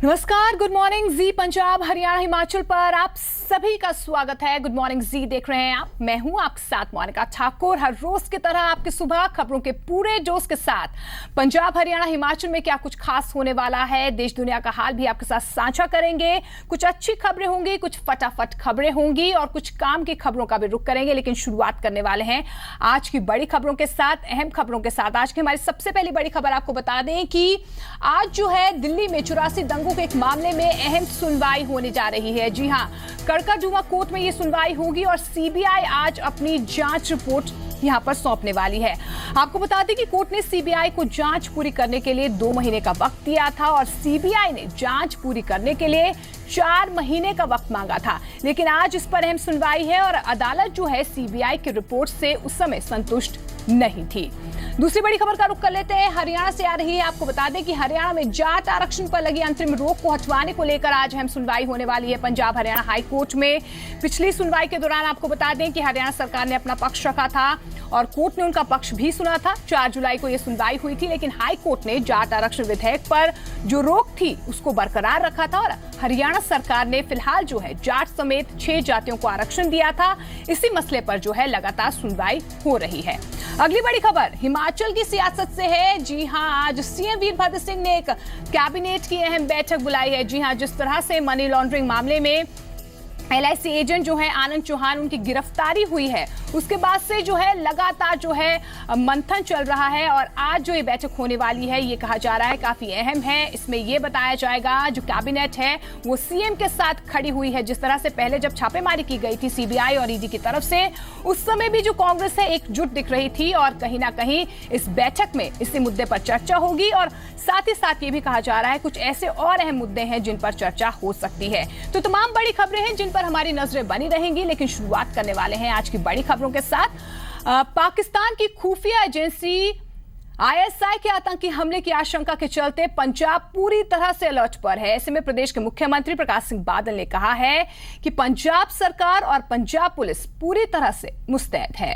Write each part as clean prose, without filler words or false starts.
नमस्कार, good morning जी पंजाब हरियाणा हिमाचल पर आप सभी का स्वागत है। गुड मॉर्निंग जी देख रहे हैं आप, मैं हूं आपके साथ मोनिका ठाकुर। हर रोज की तरह आपकी सुबह खबरों के पूरे जोश के साथ पंजाब हरियाणा हिमाचल में क्या कुछ खास होने वाला है, देश दुनिया का हाल भी आपके साथ साझा करेंगे। कुछ अच्छी खबरें होंगी, कुछ फटाफट खबरें होंगी और कुछ काम की खबरों का भी रुख करेंगे। लेकिन शुरुआत करने वाले हैं आज की बड़ी खबरों के साथ, अहम खबरों के साथ। आज की हमारी सबसे पहली बड़ी खबर आपको बता दें कि आज जो है दिल्ली में 84 दंगों के एक मामले में अहम सुनवाई होने जा रही है। जी हां, कड़काजुमा कोर्ट में यह सुनवाई होगी और सीबीआई आज अपनी जांच रिपोर्ट यहां पर सौंपने वाली है। आपको बता दें कि कोर्ट ने सीबीआई को जांच पूरी करने के लिए 2 महीने का वक्त दिया था और सीबीआई ने जांच पूरी करने के लिए 4 महीने का वक्त मांगा था। लेकिन आज इस पर अहम सुनवाई है और अदालत जो है सीबीआई की रिपोर्ट से उस समय संतुष्ट नहीं थी। दूसरी बड़ी खबर का रुख कर लेते हैं, हरियाणा से आ रही है। आपको बता दें कि हरियाणा में जाट आरक्षण पर लगी अंतरिम रोक को हटवाने को लेकर आज अहम सुनवाई होने वाली है पंजाब हरियाणा हाई कोर्ट में। पिछली सुनवाई के दौरान आपको बता दें कि हरियाणा सरकार ने अपना पक्ष रखा था और कोर्ट ने उनका पक्ष भी सुना था। 4 जुलाई को यह सुनवाई हुई थी, लेकिन हाई कोर्ट ने जाट आरक्षण विधेयक पर जो रोक थी उसको बरकरार रखा था और हरियाणा सरकार ने फिलहाल जो है जाट समेत 6 जातियों को आरक्षण दिया था। इसी मसले पर जो है लगातार सुनवाई हो रही है। अगली बड़ी खबर हिमाचल की सियासत से है। जी हां, आज सीएम वीरभद्र सिंह ने एक कैबिनेट की अहम बैठक बुलाई है। जी हां, जिस तरह से मनी लॉन्ड्रिंग मामले में एलआईसी एजेंट जो है आनंद चौहान, उनकी गिरफ्तारी हुई है, उसके बाद से जो है लगातार जो है मंथन चल रहा है और आज जो ये बैठक होने वाली है ये कहा जा रहा है काफी अहम है। इसमें ये बताया जाएगा जो कैबिनेट है वो सीएम के साथ खड़ी हुई है। जिस तरह से पहले जब छापेमारी की गई थी सीबीआई और ईडी की तरफ से, उस समय भी जो कांग्रेस है एकजुट दिख रही थी और कहीं ना कहीं इस बैठक में इसी मुद्दे पर चर्चा होगी और साथ ही साथ ये भी कहा जा रहा है कुछ ऐसे और अहम मुद्दे हैं जिन पर चर्चा हो सकती है। तो तमाम बड़ी खबरें हैं जिन पर हमारी नजरें बनी रहेंगी, लेकिन शुरुआत करने वाले हैं आज की बड़ी खबरों के साथ। पाकिस्तान की खुफिया एजेंसी आईएसआई के आतंकी हमले की आशंका के चलते पंजाब पूरी तरह से अलर्ट पर है। ऐसे में प्रदेश के मुख्यमंत्री प्रकाश सिंह बादल ने कहा है कि पंजाब सरकार और पंजाब पुलिस पूरी तरह से मुस्तैद है।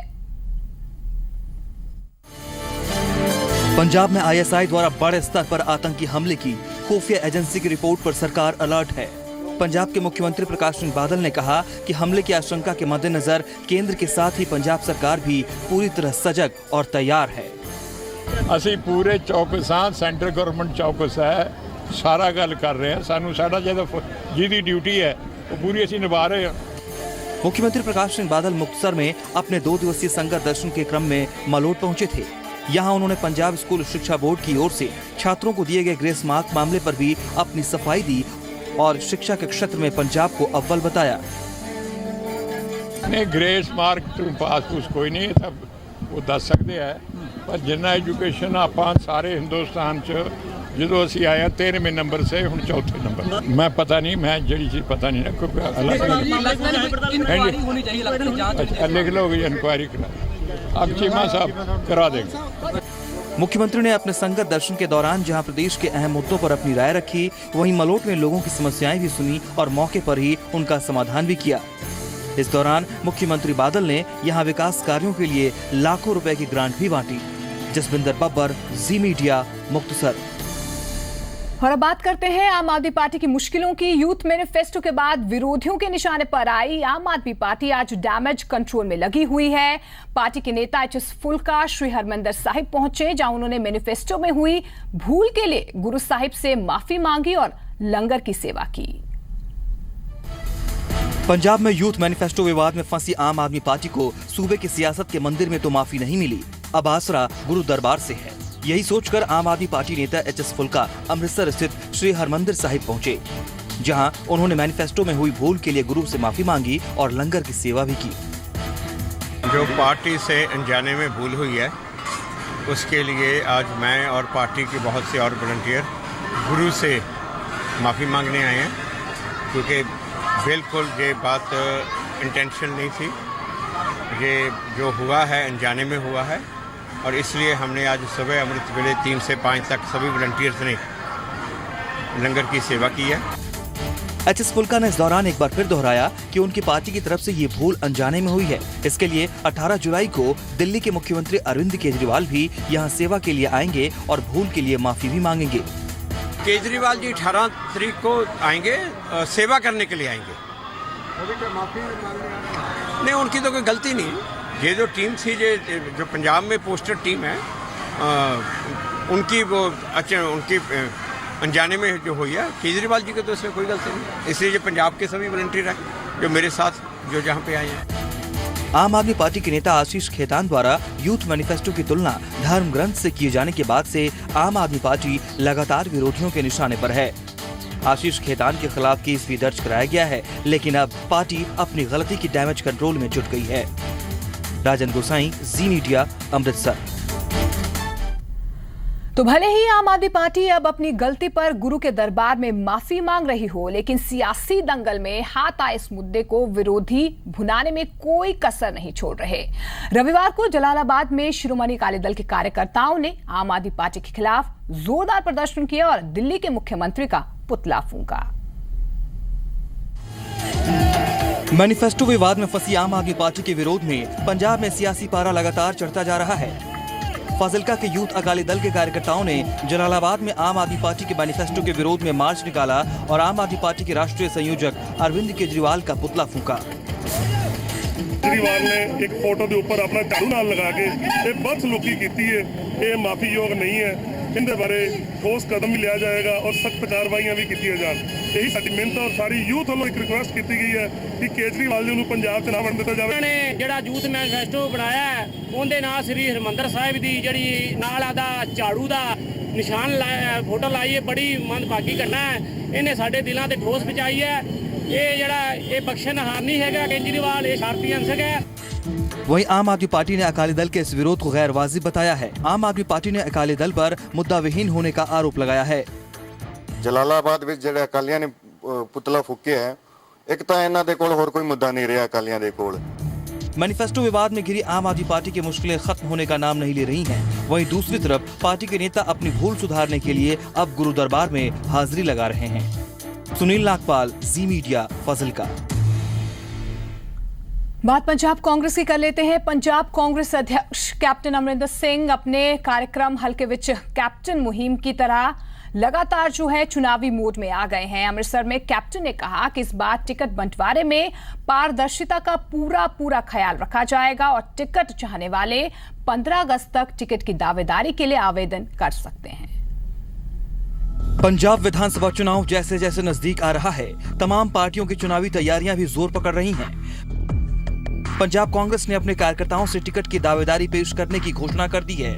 पंजाब में आईएसआई द्वारा बड़े स्तर पर आतंकी हमले की खुफिया एजेंसी की रिपोर्ट पर सरकार अलर्ट है। पंजाब के मुख्यमंत्री प्रकाश सिंह बादल ने कहा कि हमले की आशंका के मद्देनजर केंद्र के साथ ही पंजाब सरकार भी पूरी तरह सजग और तैयार है। ਅਸੀਂ पूरे चौकस हाँ, सेंट्रल गवर्नमेंट चौकस है, सारा गल कर रहे हैं। सानू साडा जिहदी ड्यूटी है वो पूरी असीं निभा रहे हैं। मुख्यमंत्री प्रकाश सिंह बादल मुक्तसर में अपने 2 दिवसीय संगत दर्शन के क्रम में मलोट पहुंचे थे। यहाँ उन्होंने पंजाब स्कूल शिक्षा बोर्ड की ओर से छात्रों को दिए गए ग्रेस मार्क मामले पर भी अपनी सफाई दी और शिक्षा के क्षेत्र में पंजाब को अव्वल बताया। नहीं, ग्रेस मार्क तो पास पूस कोई नहीं है, वो दस सकते हैं, पर जिन्ना एजुकेशन आपां सारे हिंदुस्तान च जो असी आया 13वें नंबर से हुण 4थे नंबर। मैं पता नहीं, मैं जड़ी चीज पता नहीं ना, क्योंकि लिख लो इंक्वायरी करा, अब चीमा साहब करा देंगे। मुख्यमंत्री ने अपने संगत दर्शन के दौरान जहां प्रदेश के अहम मुद्दों पर अपनी राय रखी, वहीं मलोट में लोगों की समस्याएं भी सुनी और मौके पर ही उनका समाधान भी किया। इस दौरान मुख्यमंत्री बादल ने यहां विकास कार्यों के लिए लाखों रुपए की ग्रांट भी बांटी। जसविंदर बब्बर, जी मीडिया, मुक्तसर। और अब बात करते हैं आम आदमी पार्टी की मुश्किलों की। यूथ मैनिफेस्टो के बाद विरोधियों के निशाने पर आई आम आदमी पार्टी आज डैमेज कंट्रोल में लगी हुई है। पार्टी के नेता एच.एस. फुल्का श्री हरमंदिर साहिब पहुंचे, जहां उन्होंने मैनिफेस्टो में हुई भूल के लिए गुरु साहिब से माफी मांगी और लंगर की सेवा की। पंजाब में यूथ मैनिफेस्टो विवाद में फंसी आम आदमी पार्टी को सूबे की सियासत के मंदिर में तो माफी नहीं मिली, अब आसरा गुरु दरबार से है। यही सोचकर आम आदमी पार्टी नेता एच.एस. फुल्का अमृतसर स्थित श्री हरमंदिर साहिब पहुंचे, जहां उन्होंने मैनिफेस्टो में हुई भूल के लिए गुरु से माफी मांगी और लंगर की सेवा भी की। जो पार्टी से अनजाने में भूल हुई है उसके लिए आज मैं और पार्टी के बहुत से और वॉलंटियर गुरु से माफ़ी मांगने आए हैं, क्योंकि बिल्कुल ये बात इंटेंशन नहीं थी। ये जो हुआ है अनजाने में हुआ है और इसलिए हमने आज सुबह अमृत वेले 3 से 5 तक सभी वॉलंटियर्स ने लंगर की सेवा की है। एच.एस. फुल्का ने इस दौरान एक बार फिर दोहराया कि उनकी पार्टी की तरफ से ये भूल अनजाने में हुई है। इसके लिए 18 जुलाई को दिल्ली के मुख्यमंत्री अरविंद केजरीवाल भी यहां सेवा के लिए आएंगे और भूल के लिए माफी भी मांगेंगे। केजरीवाल जी 18 तारीख को आएंगे, सेवा करने के लिए आएंगे। नहीं, उनकी तो कोई गलती नहीं। ये जो टीम थी, जो पंजाब में पोस्टर टीम है, उनकी वो उनकी अनजाने में जो हुई है, केजरीवाल जी को तो इसमें कोई गलती नहीं। इसलिए जो पंजाब के सभी वॉलंटियर हैं जो मेरे साथ जो जहाँ पे आए हैं। आम आदमी पार्टी के नेता आशीष खेतान द्वारा यूथ मैनिफेस्टो की तुलना धर्म ग्रंथ से किए जाने के बाद से आम आदमी पार्टी लगातार विरोधियों के निशाने पर है। आशीष खेतान के खिलाफ केस भी दर्ज कराया गया है, लेकिन अब पार्टी अपनी गलती की डैमेज कंट्रोल में जुट गई है। राजन गोसाई, जी मीडिया, अमृतसर। तो भले ही आम आदमी पार्टी अब अपनी गलती पर गुरु के दरबार में माफी मांग रही हो, लेकिन सियासी दंगल में हाथ आए इस मुद्दे को विरोधी भुनाने में कोई कसर नहीं छोड़ रहे। रविवार को जलालाबाद में शिरोमणि अकाली दल के कार्यकर्ताओं ने आम आदमी पार्टी के खिलाफ जोरदार प्रदर्शन किया और दिल्ली के मुख्यमंत्री का पुतला फूंका। मैनिफेस्टो विवाद में फंसी आम आदमी पार्टी के विरोध में पंजाब में सियासी पारा लगातार चढ़ता जा रहा है। फाजिल्का के यूथ अकाली दल के कार्यकर्ताओं ने जलालाबाद में आम आदमी पार्टी के मैनिफेस्टो के विरोध में मार्च निकाला और आम आदमी पार्टी के राष्ट्रीय संयोजक अरविंद केजरीवाल का पुतला फूंका। केजरीवाल ने एक फोटो के ऊपर अपना झाड़ू नाल लगा के बदसलूकी की है, ये माफी योग नहीं है। इनके बारे ठोस कदम भी लिया जाएगा और सख्त कार्रवाइयां भी की जान। यही साडी मिहनत और सारी यूथ वालों एक रिक्वेस्ट की गई है कि केजरीवाल जी नूं पंजाब च ना बन दिता जाए। ने जिहड़ा यूथ मैनिफेस्टो बनाया ਉਹਦੇ ਨਾਲ श्री हरमंदर साहिब ਦੀ ਜਿਹੜੀ ਨਾਲ ਆਦਾ ਝਾੜੂ ਦਾ ਨਿਸ਼ਾਨ ਲਾਇਆ, फोटो लाई है, बड़ी मंदभागी घटना है। ਇਹਨੇ ਸਾਡੇ ਦਿਲਾਂ ਤੇ ਠੋਸ ਪਹੁੰਚਾਈ ਹੈ। ਇਹ ਜਿਹੜਾ ਇਹ ਬਖਸ਼ਣਹਾਰ ਨਹੀਂ ਹੈਗਾ केजरीवाल, ਇਹ ਸ਼ਰਾਰਤੀ अंसर है। वहीं आम आदमी पार्टी ने अकाली दल के इस विरोध को गैर वाजिब बताया है। आम आदमी पार्टी ने अकाली दल पर मुद्दा विहीन होने का आरोप लगाया है। जलालाबाद ਵਿੱਚ ਜਿਹੜੇ ਅਕਾਲੀਆਂ ਨੇ ਪੁਤਲਾ ਫੂਕਿਆ ਹੈ, ਇੱਕ ਤਾਂ ਇਹਨਾਂ ਦੇ ਕੋਲ ਹੋਰ ਕੋਈ ਮੁੱਦਾ ਨਹੀਂ ਰਿਹਾ ਅਕਾਲੀਆਂ ਦੇ ਕੋਲ। मैनिफेस्टो विवाद में घिरी आम आदमी पार्टी की मुश्किलें खत्म होने का नाम नहीं ले रही हैं। वहीं दूसरी तरफ पार्टी के नेता अपनी भूल सुधारने के लिए अब गुरु दरबार में हाजिरी लगा रहे हैं। सुनील नागपाल, जी मीडिया, फाजिल्का। बात पंजाब कांग्रेस की कर लेते हैं। पंजाब कांग्रेस अध्यक्ष कैप्टन अमरिंदर सिंह अपने कार्यक्रम हल्के विच कैप्टन मुहिम की तरह लगातार जो है चुनावी मोड में आ गए हैं। अमृतसर में कैप्टन ने कहा कि इस बार टिकट बंटवारे में पारदर्शिता का पूरा ख्याल रखा जाएगा और टिकट चाहने वाले 15 अगस्त तक टिकट की दावेदारी के लिए आवेदन कर सकते हैं। पंजाब विधानसभा चुनाव जैसे जैसे नजदीक आ रहा है, तमाम पार्टियों की चुनावी तैयारियां भी जोर पकड़ रही हैं। पंजाब कांग्रेस ने अपने कार्यकर्ताओं से टिकट की दावेदारी पेश करने की घोषणा कर दी है।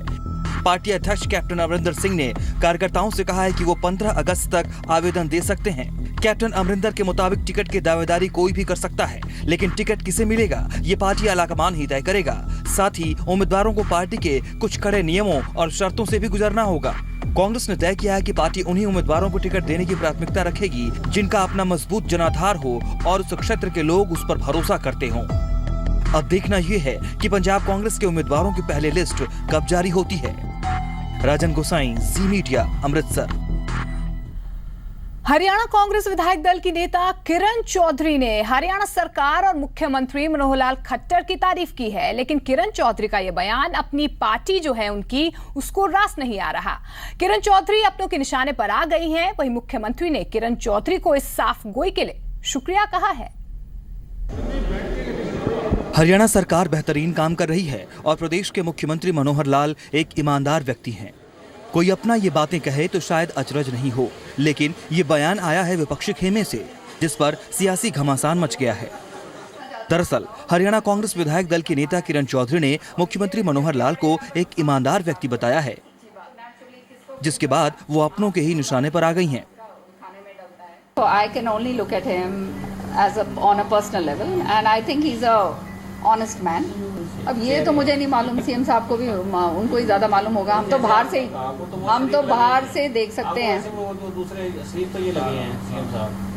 पार्टी अध्यक्ष कैप्टन अमरिंदर सिंह ने कार्यकर्ताओं से कहा है कि वो 15 अगस्त तक आवेदन दे सकते हैं। कैप्टन अमरिंदर के मुताबिक टिकट की दावेदारी कोई भी कर सकता है, लेकिन टिकट किसे मिलेगा ये पार्टी आलाकमान ही तय करेगा। साथ ही उम्मीदवारों को पार्टी के कुछ कड़े नियमों और शर्तों से भी गुजरना होगा। कांग्रेस ने तय किया है कि पार्टी उन्हीं उम्मीदवारों को टिकट देने की प्राथमिकता रखेगी जिनका अपना मजबूत जनाधार हो और उस क्षेत्र के लोग उस पर भरोसा करते हों। अब देखना यह है कि पंजाब कांग्रेस के उम्मीदवारों की पहली लिस्ट कब जारी होती है। राजन गोसाई, जी मीडिया, अमृतसर। हरियाणा कांग्रेस विधायक दल की नेता किरण चौधरी ने हरियाणा सरकार और मुख्यमंत्री मनोहर लाल खट्टर की तारीफ की है, लेकिन किरण चौधरी का यह बयान अपनी पार्टी जो है उनकी उसको रास नहीं आ रहा। किरण चौधरी अपनों के निशाने पर आ गई हैं। वहीं मुख्यमंत्री ने किरण चौधरी को इस साफ गोई के लिए शुक्रिया कहा है। हरियाणा सरकार बेहतरीन काम कर रही है और प्रदेश के मुख्यमंत्री मनोहर लाल एक ईमानदार व्यक्ति हैं। कोई अपना ये बातें कहे तो शायद अचरज नहीं हो, लेकिन ये बयान आया है विपक्षी खेमे से, जिस पर सियासी घमासान मच गया है। दरअसल हरियाणा कांग्रेस विधायक दल के नेता किरण चौधरी ने मुख्यमंत्री मनोहर लाल को एक ईमानदार व्यक्ति बताया है, जिसके बाद वो अपनों के ही निशाने पर आ गई हैं। So I can only look at him as on a personal level and I think he's a honest man. अब ये तो मुझे नहीं मालूम, सीएम साहब को भी उनको ही ज़्यादा मालूम होगा। हम तो बाहर से देख सकते हैं,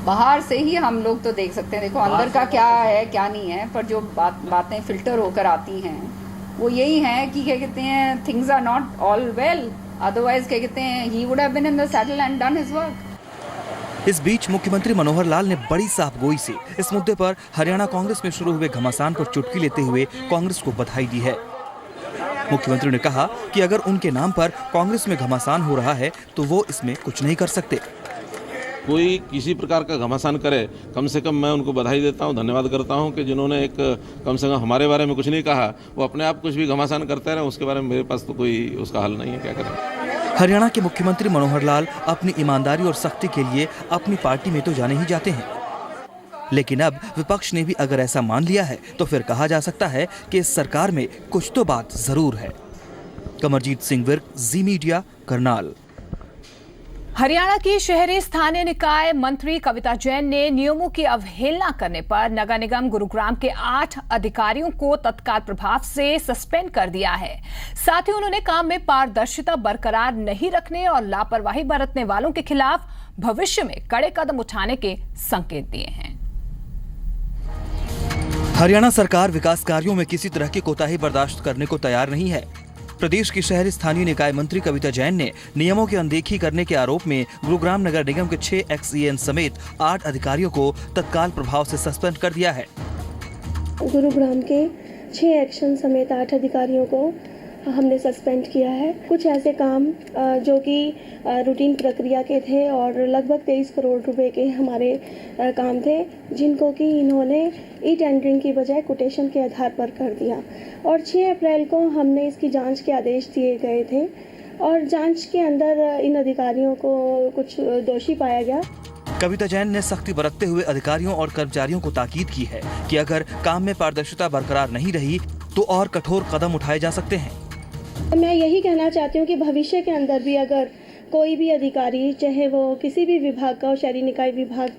बाहर से ही हम लोग तो देख सकते हैं। देखो अंदर का क्या है क्या नहीं है, पर जो बातें फिल्टर होकर आती हैं वो यही हैं कि क्या कहते हैं, things are not all well, otherwise क्या कहते हैं, he would have been in the saddle and done his work. इस बीच मुख्यमंत्री मनोहर लाल ने बड़ी साफगोई से इस मुद्दे पर हरियाणा कांग्रेस में शुरू हुए घमासान पर चुटकी लेते हुए कांग्रेस को बधाई दी है। मुख्यमंत्री ने कहा कि अगर उनके नाम पर कांग्रेस में घमासान हो रहा है तो वो इसमें कुछ नहीं कर सकते। कोई किसी प्रकार का घमासान करे, कम से कम मैं उनको बधाई देता हूं, धन्यवाद करता हूं कि जिन्होंने एक कम से कम हमारे बारे में कुछ नहीं कहा, वो अपने आप कुछ भी घमासान करते रहे, उसके बारे में मेरे पास तो कोई उसका हल नहीं है, क्या करें। हरियाणा के मुख्यमंत्री मनोहर लाल अपनी ईमानदारी और सख्ती के लिए अपनी पार्टी में तो जाने ही जाते हैं, लेकिन अब विपक्ष ने भी अगर ऐसा मान लिया है तो फिर कहा जा सकता है कि इस सरकार में कुछ तो बात जरूर है। कमरजीत सिंह विर्क, जी मीडिया, करनाल। हरियाणा की शहरी स्थानीय निकाय मंत्री कविता जैन ने नियमों की अवहेलना करने पर नगर निगम गुरुग्राम के 8 अधिकारियों को तत्काल प्रभाव से सस्पेंड कर दिया है। साथ ही उन्होंने काम में पारदर्शिता बरकरार नहीं रखने और लापरवाही बरतने वालों के खिलाफ भविष्य में कड़े कदम उठाने के संकेत दिए हैं। हरियाणा सरकार विकास कार्यों में किसी तरह की कोताही बर्दाश्त करने को तैयार नहीं है। प्रदेश की शहरी स्थानीय निकाय मंत्री कविता जैन ने नियमों की अनदेखी करने के आरोप में गुरुग्राम नगर निगम के 6 एक्सईएन समेत 8 अधिकारियों को तत्काल प्रभाव से सस्पेंड कर दिया है। गुरुग्राम के 6 एक्शन समेत 8 अधिकारियों को हमने सस्पेंड किया है। कुछ ऐसे काम जो कि रूटीन प्रक्रिया के थे और लगभग 23 करोड़ रुपए के हमारे काम थे, जिनको कि इन्होंने ई टेंडरिंग की बजाय कोटेशन के आधार पर कर दिया और 6 अप्रैल को हमने इसकी जांच के आदेश दिए गए थे और जांच के अंदर इन अधिकारियों को कुछ दोषी पाया गया। कविता जैन ने सख्ती बरतते हुए अधिकारियों और कर्मचारियों को ताकीद की है कि अगर काम में पारदर्शिता बरकरार नहीं रही तो और कठोर कदम उठाए जा सकते हैं। मैं यही कहना चाहती हूँ कि भविष्य के अंदर भी अगर कोई भी अधिकारी, चाहे वो किसी भी विभाग का हो, शहरी निकाय विभाग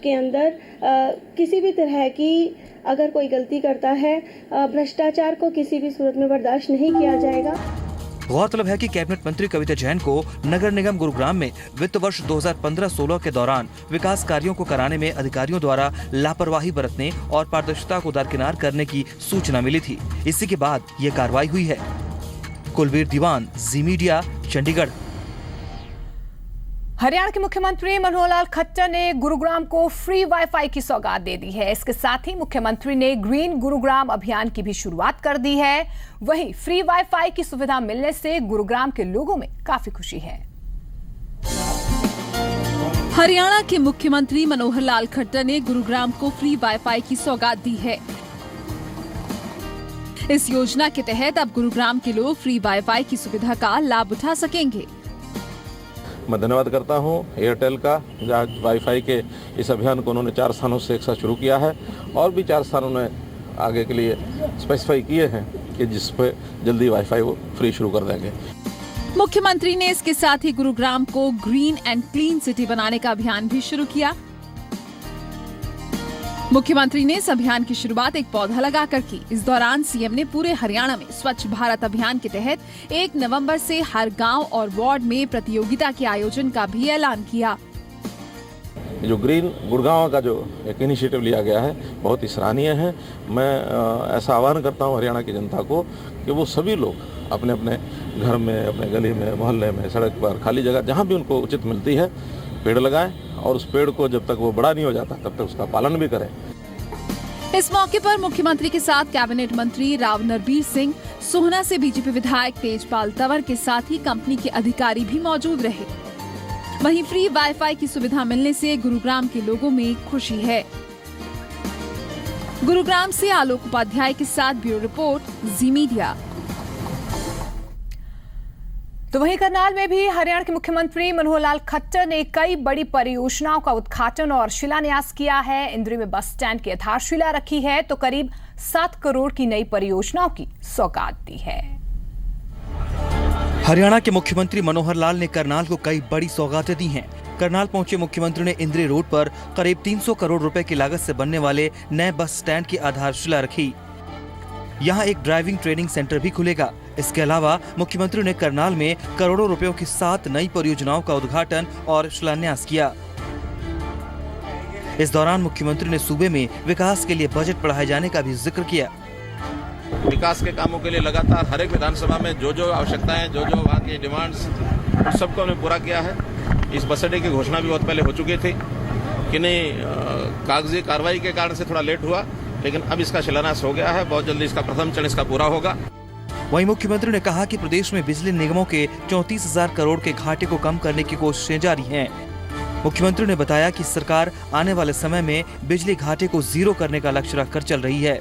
के अंदर किसी भी तरह की अगर कोई गलती करता है, भ्रष्टाचार को किसी भी सूरत में बर्दाश्त नहीं किया जाएगा। गौरतलब है कि कैबिनेट मंत्री कविता जैन को नगर निगम गुरुग्राम में वित्त वर्ष 2015-16 के दौरान विकास कार्यों को कराने में अधिकारियों द्वारा लापरवाही बरतने और पारदर्शिता को दरकिनार करने की सूचना मिली थी। इसी के बाद ये कार्रवाई हुई है। कुलवीर दीवान, जी मीडिया, चंडीगढ़। हरियाणा के मुख्यमंत्री मनोहर लाल खट्टर ने गुरुग्राम को फ्री वाईफाई की सौगात दे दी है। इसके साथ ही मुख्यमंत्री ने ग्रीन गुरुग्राम अभियान की भी शुरुआत कर दी है। वहीं फ्री वाईफाई की सुविधा मिलने से गुरुग्राम के लोगों में काफी खुशी है। हरियाणा के मुख्यमंत्री मनोहर लाल खट्टर ने गुरुग्राम को फ्री वाईफाई की सौगात दी है। इस योजना के तहत अब गुरुग्राम के लोग फ्री वाईफाई की सुविधा का लाभ उठा सकेंगे। मैं धन्यवाद करता हूं एयरटेल का, जहाँ वाईफाई के इस अभियान को उन्होंने 4 स्थानों से एक साथ शुरू किया है और भी 4 स्थानों ने आगे के लिए स्पेसिफाई किए हैं कि जिस पे जल्दी वाईफाई वो फ्री शुरू कर देंगे। मुख्यमंत्री ने इसके साथ ही गुरुग्राम को ग्रीन एंड क्लीन सिटी बनाने का अभियान भी शुरू किया। मुख्यमंत्री ने इस अभियान की शुरुआत एक पौधा लगाकर की। इस दौरान सीएम ने पूरे हरियाणा में स्वच्छ भारत अभियान के तहत 1 नवंबर से हर गांव और वार्ड में प्रतियोगिता के आयोजन का भी ऐलान किया। जो ग्रीन गुड़गांव का जो एक इनिशिएटिव लिया गया है बहुत ही सराहनीय है। मैं ऐसा आह्वान करता हूं हरियाणा की जनता को कि वो सभी लोग अपने अपने घर में, अपने गली में, मोहल्ले में, सड़क पर, खाली जगह जहां भी उनको उचित मिलती है पेड़ लगाएं और उस पेड़ को जब तक वो बड़ा नहीं हो जाता तब तक उसका पालन भी करें। इस मौके पर मुख्यमंत्री के साथ कैबिनेट मंत्री राव नरबीर सिंह, सोहना से बीजेपी विधायक तेजपाल तंवर के साथ ही कंपनी के अधिकारी भी मौजूद रहे। वहीं फ्री वाईफाई की सुविधा मिलने से गुरुग्राम के लोगों में खुशी है। गुरुग्राम से आलोक उपाध्याय के साथ ब्यूरो रिपोर्ट, जी मीडिया। तो वहीं करनाल में भी हरियाणा के मुख्यमंत्री मनोहर लाल खट्टर ने कई बड़ी परियोजनाओं का उद्घाटन और शिलान्यास किया है। इंद्री में बस स्टैंड की आधारशिला रखी है तो करीब 7 करोड़ की नई परियोजनाओं की सौगात दी है। हरियाणा के मुख्यमंत्री मनोहर लाल ने करनाल को कई बड़ी सौगातें दी हैं। करनाल पहुंचे मुख्यमंत्री ने इंद्री रोड पर करीब 300 करोड़ रुपए की लागत से बनने वाले नए बस स्टैंड की आधारशिला रखी। यहाँ एक ड्राइविंग ट्रेनिंग सेंटर भी खुलेगा। इसके अलावा मुख्यमंत्री ने करनाल में करोड़ों रुपयों की 7 नई परियोजनाओं का उद्घाटन और शिलान्यास किया। इस दौरान मुख्यमंत्री ने सूबे में विकास के लिए बजट बढ़ाए जाने का भी जिक्र किया। विकास के कामों के लिए लगातार हर एक विधानसभा में जो जो आवश्यकताएं, जो जो वहाँ की डिमांड्स, उन सबको हमने पूरा किया है। इस बस अड्डे की घोषणा भी बहुत पहले हो चुकी थी कि नहीं, कागजी कार्रवाई के कारण से थोड़ा लेट हुआ, लेकिन अब इसका शिलान्यास हो गया है। बहुत जल्दी इसका प्रथम चरण इसका पूरा होगा। वहीं मुख्यमंत्री ने कहा कि प्रदेश में बिजली निगमों के 34,000 करोड़ के घाटे को कम करने की कोशिशें जारी हैं। मुख्यमंत्री ने बताया कि सरकार आने वाले समय में बिजली घाटे को जीरो करने का लक्ष्य रखकर चल रही है।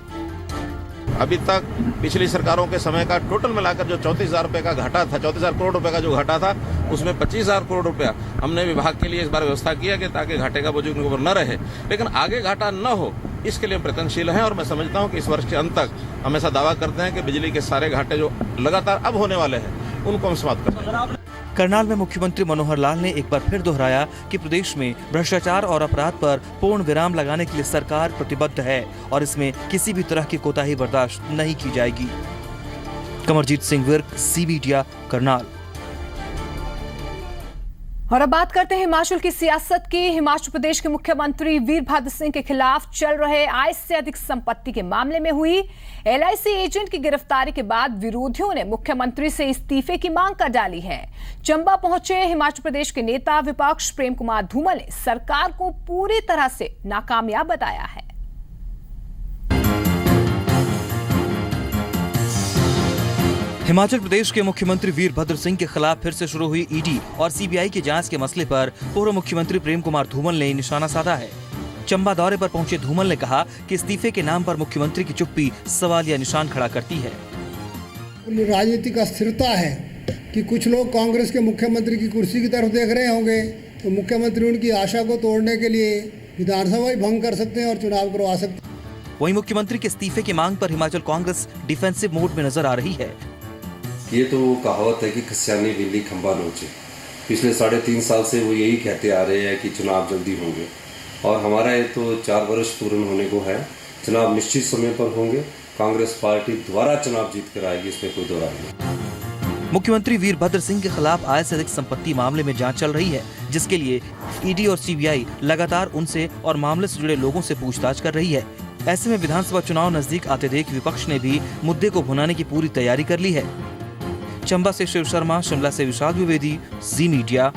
अभी तक पिछली सरकारों के समय का टोटल मिलाकर जो 34,000 रुपये का घाटा था, 34,000 करोड़ रुपए का जो घाटा था, उसमें 25,000 करोड़ रुपया हमने विभाग के लिए इस बार व्यवस्था किया कि ताकि घाटे का बोझ उनके ऊपर न रहे, लेकिन आगे घाटा न हो इसके लिए हम प्रयत्नशील हैं। और मैं समझता हूं कि इस वर्ष के अंत तक हम ऐसा दावा करते हैं कि बिजली के सारे घाटे जो लगातार अब होने वाले हैं उनको हम समाप्त कर देंगे। करनाल में मुख्यमंत्री मनोहर लाल ने एक बार फिर दोहराया कि प्रदेश में भ्रष्टाचार और अपराध पर पूर्ण विराम लगाने के लिए सरकार प्रतिबद्ध है और इसमें किसी भी तरह की कोताही बर्दाश्त नहीं की जाएगी। Kamarjit Singh Virk, C media, Karnal. और अब बात करते हैं हिमाचल की सियासत की। हिमाचल प्रदेश के मुख्यमंत्री वीरभद्र सिंह के खिलाफ चल रहे आय से अधिक संपत्ति के मामले में हुई LIC एजेंट की गिरफ्तारी के बाद विरोधियों ने मुख्यमंत्री से इस्तीफे की मांग कर डाली है। चंबा पहुंचे हिमाचल प्रदेश के नेता विपक्ष प्रेम कुमार धूमल ने सरकार को पूरी तरह से नाकामयाब बताया है। हिमाचल प्रदेश के मुख्यमंत्री वीरभद्र सिंह के खिलाफ फिर से शुरू हुई ED और CBI की जांच के मसले पर पूर्व मुख्यमंत्री प्रेम कुमार धूमल ने निशाना साधा है। चंबा दौरे पर पहुंचे धूमल ने कहा कि इस्तीफे के नाम पर मुख्यमंत्री की चुप्पी सवालिया निशान खड़ा करती है। राजनीतिक अस्थिरता है कि कुछ लोग कांग्रेस के मुख्यमंत्री की कुर्सी की तरफ देख रहे होंगे, तो मुख्यमंत्री उनकी आशा को तोड़ने के लिए विधानसभा ही भंग कर सकते हैं और चुनाव करवा सकते हैं। वहीं मुख्यमंत्री के इस्तीफे की मांग पर हिमाचल कांग्रेस डिफेंसिव मोड में नजर आ रही है। ये तो कहावत है कि खसियानी बिल्ली खंबा नोचे। पिछले 3.5 साल से वो यही कहते आ रहे हैं कि चुनाव जल्दी होंगे और हमारा ये तो 4 वर्ष पूर्ण होने को है। चुनाव निश्चित समय पर होंगे। कांग्रेस पार्टी दोबारा चुनाव जीत कर आएगी, इसमें कोई दो राय नहीं। मुख्यमंत्री वीरभद्र सिंह के खिलाफ आय से अधिक संपत्ति मामले में जांच चल रही है, जिसके लिए ED और CBI लगातार उनसे और मामले से जुड़े लोगों से पूछताछ कर रही है। ऐसे में विधानसभा चुनाव नजदीक आते देख विपक्ष ने भी मुद्दे को भुनाने की पूरी तैयारी कर ली है। चंबा से शिव शर्मा, शिमला से विशाल द्विवेदी, जी मीडिया।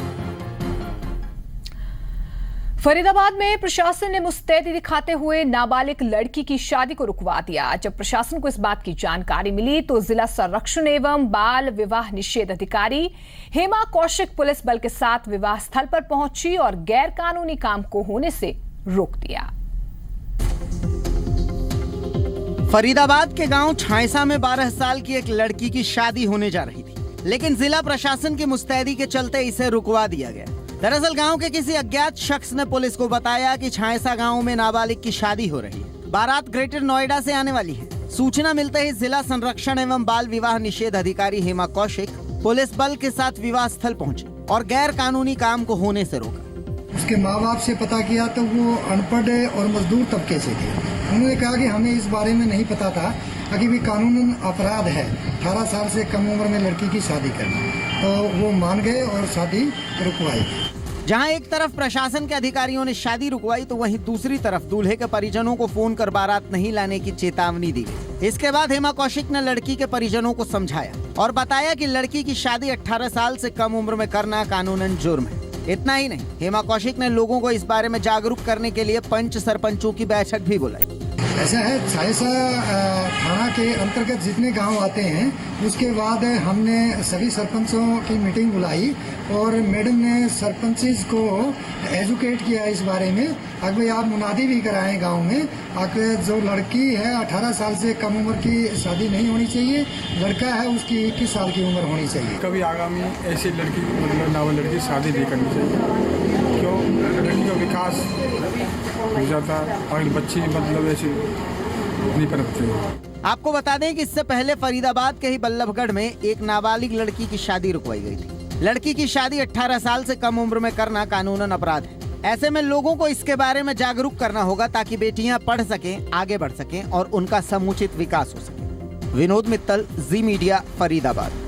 फरीदाबाद में प्रशासन ने मुस्तैदी दिखाते हुए नाबालिग लड़की की शादी को रुकवा दिया। जब प्रशासन को इस बात की जानकारी मिली तो जिला संरक्षण एवं बाल विवाह निषेध अधिकारी हेमा कौशिक पुलिस बल के साथ विवाह स्थल पर पहुंची और गैर कानूनी काम को होने से रोक दिया। फरीदाबाद के गांव छायसा में 12 साल की एक लड़की की शादी होने जा रही थी, लेकिन जिला प्रशासन की मुस्तैदी के चलते इसे रुकवा दिया गया। दरअसल गांव के किसी अज्ञात शख्स ने पुलिस को बताया कि छायसा गांव में नाबालिग की शादी हो रही है। बारात ग्रेटर नोएडा से आने वाली है। सूचना मिलते ही जिला संरक्षण एवं बाल विवाह निषेध अधिकारी हेमा कौशिक पुलिस बल के साथ विवाह स्थल पहुँचे और गैर कानूनी काम को होने से रोका। उसके माँ बाप से पता किया तो वो अनपढ़ और मजदूर तबके से थे। उन्होंने कहा कि हमें इस बारे में नहीं पता था कि भी कानूनन अपराध है 18 साल से कम उम्र में लड़की की शादी करना, तो वो मान गए और शादी रुकवाई। जहां एक तरफ प्रशासन के अधिकारियों ने शादी रुकवाई तो वहीं दूसरी तरफ दूल्हे के परिजनों को फोन कर बारात नहीं लाने की चेतावनी दी गई। इसके बाद हेमा कौशिक ने लड़की के परिजनों को समझाया और बताया कि लड़की की शादी 18 साल से कम उम्र में करना कानूनन जुर्म है। इतना ही नहीं, हेमा कौशिक ने लोगों को इस बारे में जागरूक करने के लिए पंच सरपंचों की बैठक भी बुलाई। ऐसा है, छायसा थाना के अंतर्गत जितने गांव आते हैं उसके बाद हमने सभी सरपंचों की मीटिंग बुलाई और मैडम ने सरपंचेस को एजुकेट किया इस बारे में। अगर आप मुनादी भी कराएं गांव में, अगर जो लड़की है 18 साल से कम उम्र की शादी नहीं होनी चाहिए, लड़का है उसकी 21 साल की उम्र होनी चाहिए। कभी आगामी ऐसी लड़की मतलब नाबालिग लड़की शादी नहीं करनी चाहिए, क्यों लड़की का विकास हो जाता और बच्ची मतलब ऐसी नहीं पनपती। आपको बता दें कि इससे पहले फरीदाबाद के ही बल्लभगढ़ में एक नाबालिग लड़की की शादी रुकवाई गई थी। लड़की की शादी 18 साल से कम उम्र में करना कानूनन अपराध है। ऐसे में लोगों को इसके बारे में जागरूक करना होगा ताकि बेटियां पढ़ सकें, आगे बढ़ सकें और उनका समुचित विकास हो सके। विनोद मित्तल, जी मीडिया, फरीदाबाद।